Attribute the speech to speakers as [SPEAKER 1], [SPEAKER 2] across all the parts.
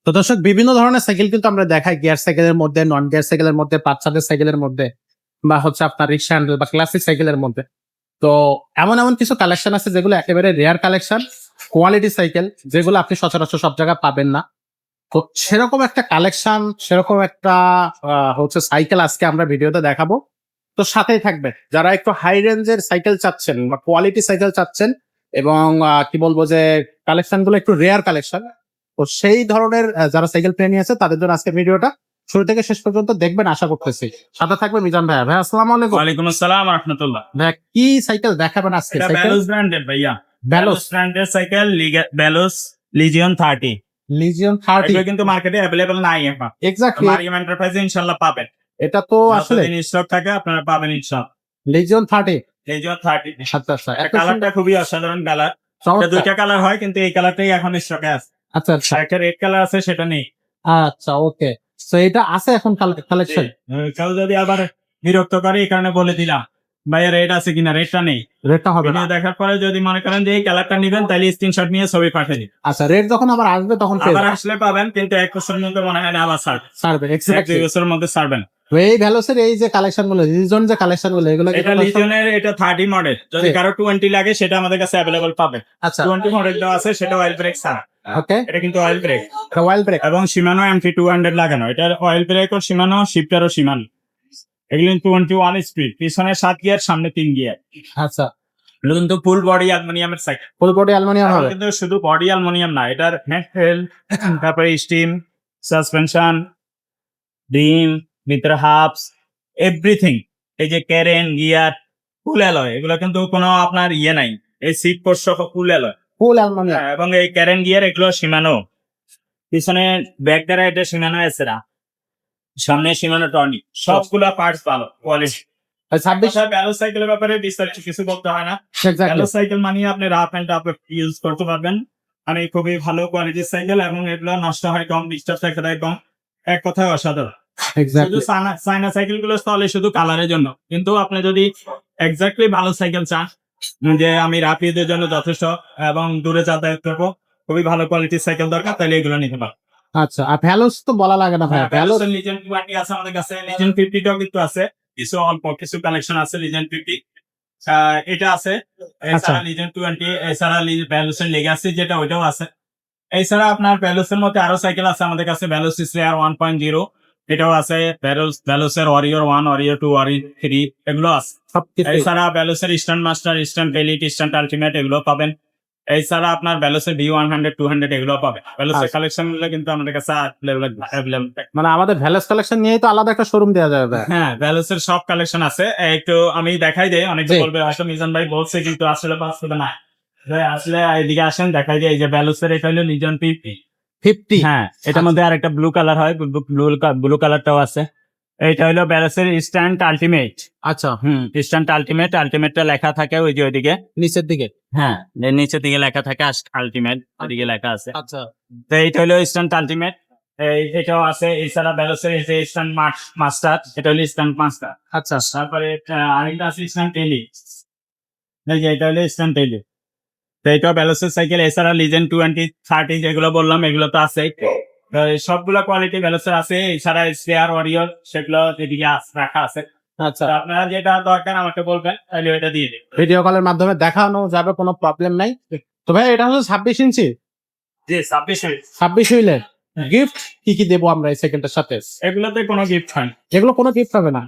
[SPEAKER 1] তো দর্শক, বিভিন্ন ধরনের সাইকেল কিন্তু আমরা দেখাই, গিয়ার সাইকেলের মধ্যে, নন গিয়ার সাইকেলের মধ্যে, 5 চাকার সাইকেলের মধ্যে, বা হচ্ছে আপনার রিক্সা হ্যান্ডেল বা ক্লাসিক সাইকেলের মধ্যে। তো এমন এমন কিছু কালেকশন আছে যেগুলো একেবারে রেয়ার কালেকশন, কোয়ালিটি সাইকেল, যেগুলো আপনি সচরাচর সব জায়গায় পাবেন না। তো সেরকম একটা কালেকশন, সেরকম একটা হচ্ছে সাইকেল আজকে আমরা ভিডিওতে দেখাবো। তো সাথেই থাকবে যারা একটু হাই রেঞ্জের সাইকেল চাচ্ছেন বা কোয়ালিটি সাইকেল চাচ্ছেন, এবং কি বলবো যে কালেকশন গুলো একটু রেয়ার কালেকশন। তো সেই ধরনের যারা সাইকেল প্রেমী আছে তাদের জন্য আজকে ভিডিওটা শুরু থেকে শেষ পর্যন্ত দেখবেন আশা করতেছি। সাথে থাকবে মিজান ভাইয়া। ভাই আসসালামু আলাইকুম।
[SPEAKER 2] ওয়ালাইকুম আসসালাম রাহমাতুল্লাহ।
[SPEAKER 1] ভাইয়া কি সাইকেল দেখাবেন আজকে?
[SPEAKER 2] এটা
[SPEAKER 1] সাইকেল
[SPEAKER 2] ব্যালোস ব্র্যান্ডের ভাইয়া,
[SPEAKER 1] ব্যালোস
[SPEAKER 2] ব্র্যান্ডের সাইকেল, ব্যালোস লিজিয়ন 30।
[SPEAKER 1] লিজিয়ন 30
[SPEAKER 2] এগুলো কিন্তু মার্কেটে अवेलेबल নাই এখন।
[SPEAKER 1] এক্স্যাক্টলি।
[SPEAKER 2] মারিয়াম এন্টারপ্রাইজে ইনশাআল্লাহ পাবেন।
[SPEAKER 1] এটা তো আসলে
[SPEAKER 2] যতদিন স্টক থাকে আপনারা পাবেন ইনশাআল্লাহ।
[SPEAKER 1] লিজিয়ন 30।
[SPEAKER 2] লিজিয়ন 30
[SPEAKER 1] আচ্ছা আচ্ছা, এত
[SPEAKER 2] কালারটা খুবই অসাধারণ কালার। এটা
[SPEAKER 1] চমৎকার।
[SPEAKER 2] দুইটা কালার হয় কিন্তু এই কালারটাই এখন স্টকে আছে।
[SPEAKER 1] আচ্ছা আচ্ছা
[SPEAKER 2] একটা রেড কালার আছে সেটা নেই।
[SPEAKER 1] আচ্ছা, ওকে। সো এটা আছে এখন কালেকশন।
[SPEAKER 2] কেউ যদি আবার বিরক্ত করে এই কারণে বলে দিলাম ভাইয়া রেড আছে কিনা, রেডটা নেই।
[SPEAKER 1] রেটটা হবে না।
[SPEAKER 2] ভিডিও দেখার পরে যদি মনে করেন যে এই কালারটা নেবেন তাহলে স্ক্রিনশট নিয়ে ছবি পাঠিয়ে দিন।
[SPEAKER 1] আচ্ছা, রেট যখন আবার আসবে তখন
[SPEAKER 2] আবার আসলে পাবেন, কিন্তু 1 বছরের মধ্যে মনে হয় না আবার ছাড়বে।
[SPEAKER 1] ছাড়বে
[SPEAKER 2] 1-2
[SPEAKER 1] এক্স্যাক্টলি।
[SPEAKER 2] বছরের মধ্যে ছাড়বেন।
[SPEAKER 1] এই ভ্যালোসের এই যে কালেকশন গুলো, লিজন যে কালেকশন গুলো, এগুলো কি
[SPEAKER 2] এটা লিজনের, এটা 30 মডেল। যদি
[SPEAKER 1] জি।
[SPEAKER 2] কারো 20 লাগে সেটা আমাদের কাছে अवेलेबल পাবে।
[SPEAKER 1] আচ্ছা
[SPEAKER 2] 20 মডেলটা আছে, সেটা অয়েল ব্রেক ছাড়া।
[SPEAKER 1] ওকে।
[SPEAKER 2] এটা কিন্তু অয়েল ব্রেক
[SPEAKER 1] ওয়াইল্ড ব্রেক।
[SPEAKER 2] এবং Shimano MT200 লাগানো। এটা অয়েল ব্রেক ও Shimano, শিফটার ও Shimano। এগুলো 21 স্পিড, পিছনে 7 গিয়ার, সামনে 3 গিয়ার।
[SPEAKER 1] আচ্ছা,
[SPEAKER 2] এগুলো কিন্তু ফুল বডি অ্যালুমিনিয়ামের সাইকেল।
[SPEAKER 1] ফুল বডি অ্যালুমিনিয়াম হবে।
[SPEAKER 2] কিন্তু শুধু বডি অ্যালুমিনিয়াম না, এটার হ্যান্ডেল, তারপরে স্টিম, সাসপেনশন, রিম, ভিতরে হাবস, এভরিথিং। এই যে ক্যারেন, গিয়ার, ফুল অ্যালয়। এগুলো কিন্তু কোনো আপনার নাই, এই সিট পোর্ট সহ ফুল অ্যালয়।
[SPEAKER 1] ফুল অ্যালুমিনিয়াম।
[SPEAKER 2] এবং এই ক্যারেন গিয়ার এগুলো Shimano। পিছনে ব্যাক দ্বারা এটা Shimano এসেরা, সামনে Shimano টর্নি। সবগুলা পার্টস ভালো কোয়ালিটি।
[SPEAKER 1] 26
[SPEAKER 2] ব্যালো সাইকেলের ব্যাপারে বিস্তারিত কিছু বলতে হয় না।
[SPEAKER 1] এক্স্যাক্টলি।
[SPEAKER 2] ব্যালো সাইকেল মানে আপনি রাফ এন্ড টাফ ইউজ করতে পারবেন। মানে খুবই ভালো কোয়ালিটির সাইকেল, এবং এগুলো নষ্ট হয় কম, ডিস্টার্ব থাকে দেয় কম। এক কথায় অসাধারণ। শুধু
[SPEAKER 1] এক্স্যাক্টলি।
[SPEAKER 2] চায়না সাইকেল গুলো চলে শুধু কালারের জন্য, কিন্তু আপনি যদি এক্স্যাক্টলি ভালো সাইকেল চান, যে আমি রাফিদের জন্য যথেষ্ট এবং দূরে যাতায়াত করবো, খুবই ভালো কোয়ালিটির সাইকেল দরকার, তাহলে এগুলো নিতে পারো।
[SPEAKER 1] আচ্ছা, আর ভ্যালোস তো বলা লাগে না ভাই। ভ্যালোস
[SPEAKER 2] ভ্যালোসের লিজেন্ড 20 আছে আমাদের কাছে, লিজেন্ড 50টাও কিন্তু আছে। কিছু অল্প কিছু কালেকশন আছে লিজেন্ড 50। এটা আছে। এছাড়া লিজেন্ড 20, এছাড়া ভ্যালোসের লেগাসি যেটা, ওইটাও আছে। এছাড়া আপনার ভ্যালোসের মধ্যে আরো সাইকেল আছে আমাদের কাছে, ভ্যালোস স্লেয়ার 1.0, এটাও আছে। ভ্যালোসের ওয়ারিয়র 1, ওয়ারিয়র 2, ওয়ারিয়র 3, এগুলো আছে।
[SPEAKER 1] সবকিছু।
[SPEAKER 2] এছাড়া ভ্যালোসের stand master, stand elite, stand ultimate, এগুলো পাবেন। এছাড়া আপনার ভ্যালোসের V100, 200, এগুলো পাবেন। ভ্যালোসের
[SPEAKER 1] আচ্ছা।
[SPEAKER 2] কালেকশন গুলো কিন্তু আমাদের কাছে অ্যাভেলেবল।
[SPEAKER 1] মানে আমাদের ভ্যালোস কালেকশন নিয়েই তো আলাদা একটা শোরুম দেওয়া যাবে ভাই।
[SPEAKER 2] হ্যাঁ, ভ্যালোসের সব কালেকশন আছে। একটু আমি দেখাই দেই, অনেকে
[SPEAKER 1] জি।
[SPEAKER 2] বলবে হয়তো মিজান ভাই বলছে কিন্তু আসলে বাস্তবে না। ভাই আসলে এদিকে আসেন, দেখাই দেই। এই যে ভ্যালোসের এটা হলো লিজন 50।
[SPEAKER 1] 50।
[SPEAKER 2] হ্যাঁ, এটার মধ্যে আরেকটা ব্লু কালার হয়, ব্লু কালারটাও আছে। এইটা হলো ভ্যালোসের স্ট্যান্ড আলটিমেট।
[SPEAKER 1] আচ্ছা,
[SPEAKER 2] স্ট্যান্ড আলটিমেট, আলটিমেটটা লেখা থাকে ওই যে ওইদিকে।
[SPEAKER 1] নিচের দিকে।
[SPEAKER 2] হ্যাঁ, এর নিচের দিকে লেখা থাকে আলটিমেট, ওইদিকে লেখা আছে।
[SPEAKER 1] আচ্ছা
[SPEAKER 2] তো এইটা হলো স্ট্যান্ড আলটিমেট। এটাও আছে। এছাড়া ভ্যালোসের এই যে স্ট্যান্ড মাস্টার, এটা হলো স্ট্যান্ড মাস্টার।
[SPEAKER 1] আচ্ছা
[SPEAKER 2] তারপরে আরেকটা আছে স্ট্যান্ড টেলি। এই যে এটা হলো স্ট্যান্ড টেলি। তো এটাও ভ্যালোসের সাইকেল। এছাড়া লিজেন্ড 20, 30 যেগুলো বললাম এগুলো তো আছে। সবগুলা কোয়ালিটি ভ্যালোসের আছে। এছাড়া স্পেয়ার, ওয়ারিয়র, সেগুলো এদিকে রাখা আছে।
[SPEAKER 1] আচ্ছা,
[SPEAKER 2] তো আপনারা যেটা দরকার আমাকে বলবেন, তাহলে ওইটা দিয়ে দিন।
[SPEAKER 1] ভিডিও কলের মাধ্যমে দেখানো যাবে, কোনো প্রবলেম নাই। তো ভাই এটা হচ্ছে 26 ইঞ্চি।
[SPEAKER 2] জি, 26।
[SPEAKER 1] 26 হইলে গিফট কি কি দেবো আমরা এই সাইকেলটার সাথে?
[SPEAKER 2] এগুলোতে কোনো গিফট হয় না।
[SPEAKER 1] এগুলো কোনো গিফট হবে না।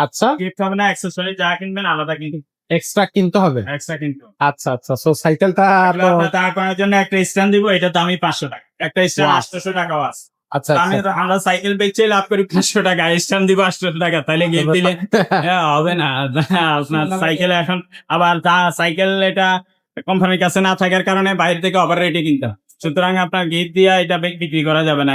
[SPEAKER 1] আচ্ছা,
[SPEAKER 2] গিফট হবে না, অ্যাক্সেসরি যা কিনবেন আলাদা কিন্তু
[SPEAKER 1] এক্সট্রা কিনতে হবে।
[SPEAKER 2] এক্সট্রা কিন্তু।
[SPEAKER 1] আচ্ছা আচ্ছা, সো সাইকেলটা তো
[SPEAKER 2] আপনার দাঁড় করানোর জন্য একটা স্ট্যান্ড দিব, এটা দামই 500 টাকা। একটা স্ট্যান্ড
[SPEAKER 1] Wow.
[SPEAKER 2] 800 টাকাও আছে।
[SPEAKER 1] আচ্ছা
[SPEAKER 2] আমি
[SPEAKER 1] আচ্ছা।
[SPEAKER 2] আমরা সাইকেল বেচে লাভ করি 500 টাকা, স্ট্যান্ড দিব 800 টাকা, তাহলে গিফট দিলে হবে না। আপনার সাইকেল এখন আবার সাইকেল এটা কোম্পানির কাছে না থাকার কারণে বাইরে থেকে ওভার রেটে কিনতে হয়। সুতরাং আপনার গিফট দিয়ে এটা বিক্রি করা যাবে না।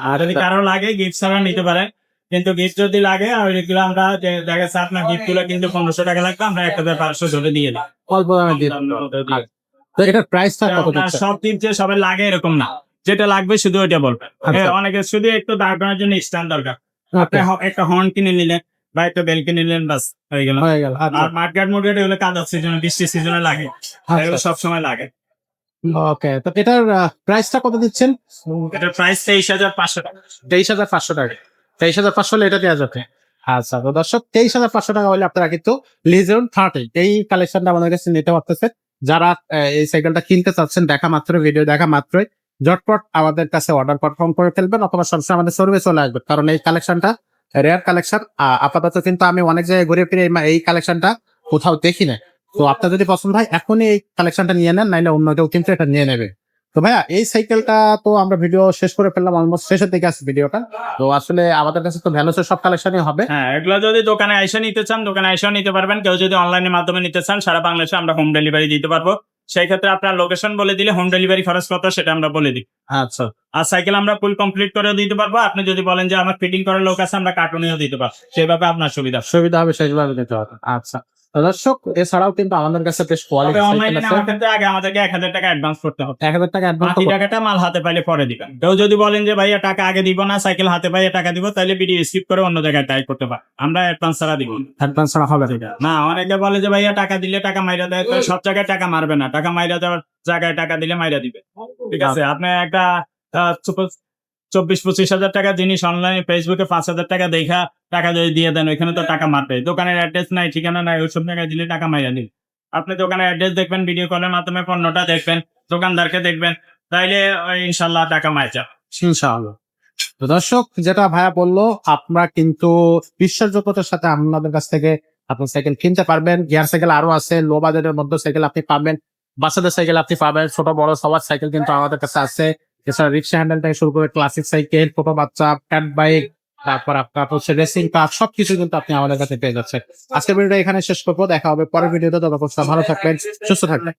[SPEAKER 2] আর যদি কারো লাগে গিফট ছাড়া নিতে পারে, কিন্তু গিফট যদি লাগে ওইগুলো আমরা দেখা যাচ্ছে আপনার গিফট গুলো কিন্তু 1500 টাকা লাগবে, আমরা 1500 ধরে দিয়ে দিই।
[SPEAKER 1] অল্প দামে দিয়ে দিন। তো এটার প্রাইসটা কত
[SPEAKER 2] আপনার
[SPEAKER 1] দিচ্ছে?
[SPEAKER 2] সব টিপ যে সবাই লাগে এরকম না, যেটা লাগবে শুধু ওইটা বলবেন।
[SPEAKER 1] আচ্ছা।
[SPEAKER 2] অনেকে শুধু একটু দাঁড় করানোর জন্য স্ট্যান্ড দরকার, আপনি
[SPEAKER 1] Okay,
[SPEAKER 2] একটা হর্ন কিনে নিলেন বা একটা বেল কিনে নিলেন, বাস হয়ে গেল।
[SPEAKER 1] হয়ে গেল। আচ্ছা
[SPEAKER 2] আর মাঠগার্ড মোটগার্ড এগুলো কাদার সিজনে, বৃষ্টির সিজনে লাগে,
[SPEAKER 1] আচ্ছা।
[SPEAKER 2] এগুলো সবসময় লাগে।
[SPEAKER 1] ওকে, তো এটার প্রাইসটা কত দিচ্ছেন?
[SPEAKER 2] এটার প্রাইস 23,500 টাকা।
[SPEAKER 1] 23,500 টাকা। 23,500 হলে এটা দেওয়া যাবে। আচ্ছা, তো দর্শক 23,500 টাকা হলে আপনারা কিন্তু লিজেন্ড 30 এই কালেকশনটা আমাদের কাছে নিতে পারতেছেন। যারা এই সাইকেলটা কিনতে চাচ্ছেন, দেখা মাত্র ভিডিও দেখা মাত্রই ঝটপট আমাদের কাছে অর্ডার কনফার্ম করে ফেলবেন, অথবা সবসময় আমাদের শোরুমে চলে আসবেন, কারণ এই কালেকশনটা রেয়ার কালেকশন। আপাতত কিন্তু আমি অনেক জায়গায় ঘুরে ফিরে এই কালেকশনটা কোথাও দেখি না। তো আপনার যদি পছন্দ হয় এখনই এই কালেকশনটা নিয়ে নেন, নাইলে অন্য কেউ কিন্তু এটা নিয়ে নেবে। তো ভাইয়া এই সাইকেলটা তো আমরা ভিডিও শেষ করে ফেললাম, অলমোস্ট শেষের দিকে আছে ভিডিওটা। তো আসলে আমাদের কাছে তো ভ্যালুসের সব কালেকশনই হবে।
[SPEAKER 2] হ্যাঁ, এগুলো যদি দোকানে এসে নিতে চান, দোকানে এসেও নিতে পারবেন। কেউ যদি অনলাইনের মাধ্যমে নিতে চান, সারা বাংলাদেশে আমরা হোম ডেলিভারি দিতে পারবো। সেই ক্ষেত্রে আপনার লোকেশন বলে দিলে হোম ডেলিভারি খরচ কত সেটা আমরা বলে দিই।
[SPEAKER 1] আচ্ছা,
[SPEAKER 2] আর সাইকেল আমরা ফুল কমপ্লিট করেও দিতে পারবো। আপনি যদি বলেন যে আমার ফিটিং করার লোক আছে, আমরা কার্টুনেও দিতে পারবো, সেভাবে আপনার সুবিধা।
[SPEAKER 1] সুবিধা হবে সেইভাবে নিতে হবে। আচ্ছা, তো দর্শক এছাড়াও কিন্তু আমাদের কাছে বেশ কোয়ালিটি সাইকেল
[SPEAKER 2] অনলাইনে
[SPEAKER 1] আছে।
[SPEAKER 2] নেওয়ার ক্ষেত্রে আগে আমাদেরকে 1,000 টাকা অ্যাডভান্স করতে হবে।
[SPEAKER 1] 1,000 টাকা অ্যাডভান্স
[SPEAKER 2] বাকি টাকাটা মাল হাতে পাইলে পরে দিবেন। কেউ যদি বলেন যে ভাইয়া টাকা আগে দিব না, সাইকেল হাতে পাইয়ে টাকা দিব, তাহলে ভিডিও স্কিপ করে অন্য জায়গায় ট্রাই করতে পারে। আমরা অ্যাডভান্স ছাড়া দিব না।
[SPEAKER 1] অ্যাডভান্স ছাড়া হবে না।
[SPEAKER 2] অনেকে বলে যে ভাইয়া টাকা দিলে টাকা মাইরা দেয়, তো সব জায়গায় টাকা মারবে না। টাকা মাইরা দেওয়ার জায়গায় টাকা দিলে মাইরা দিবে। ঠিক আছে, আপনি একটা 24-25 হাজার টাকা জিনিস অনলাইনে ফেসবুকে 5,000 টাকা দেখা টাকা যদি দিয়ে দেন, ওইখানে তো টাকা মারবে। দোকানের অ্যাড্রেস নাই, ঠিকানা নাই, ওইসব জায়গায় দিলে টাকা মাইরা দিবে। আপনি দোকানের অ্যাড্রেস দেখবেন, ভিডিও কলের মাধ্যমে পণ্যটা দেখবেন, দোকানদারকে দেখবেন, তাইলে ইনশাল্লাহ টাকা মাই যাবে।
[SPEAKER 1] ইনশাআল্লাহ। তো দর্শক যেটা ভাইয়া বললো, আপনারা কিন্তু বিশ্বাসযোগ্যতার সাথে আপনাদের কাছ থেকে আপনি সাইকেল কিনতে পারবেন। গিয়ার সাইকেল আরো আছে, লো বাজেটের মধ্যে সাইকেল আপনি পাবেন, বাচ্চাদের সাইকেল আপনি পাবেন, ছোট বড় সবার সাইকেল কিন্তু আমাদের কাছে আছে। এছাড়া রিক্সা হ্যান্ডেল থেকে শুরু করে ক্লাসিক সাইকেল, ছোট বাচ্চা, ফ্যাট বাইক, তারপর আপনার হচ্ছে রেসিং কার, সবকিছু কিন্তু আপনি আমাদের কাছে পেয়ে যাচ্ছেন। আজকের ভিডিওটা এখানে শেষ করবো, দেখা হবে পরের ভিডিওতে। ততক্ষণ সবাই ভালো থাকবেন, সুস্থ থাকবেন।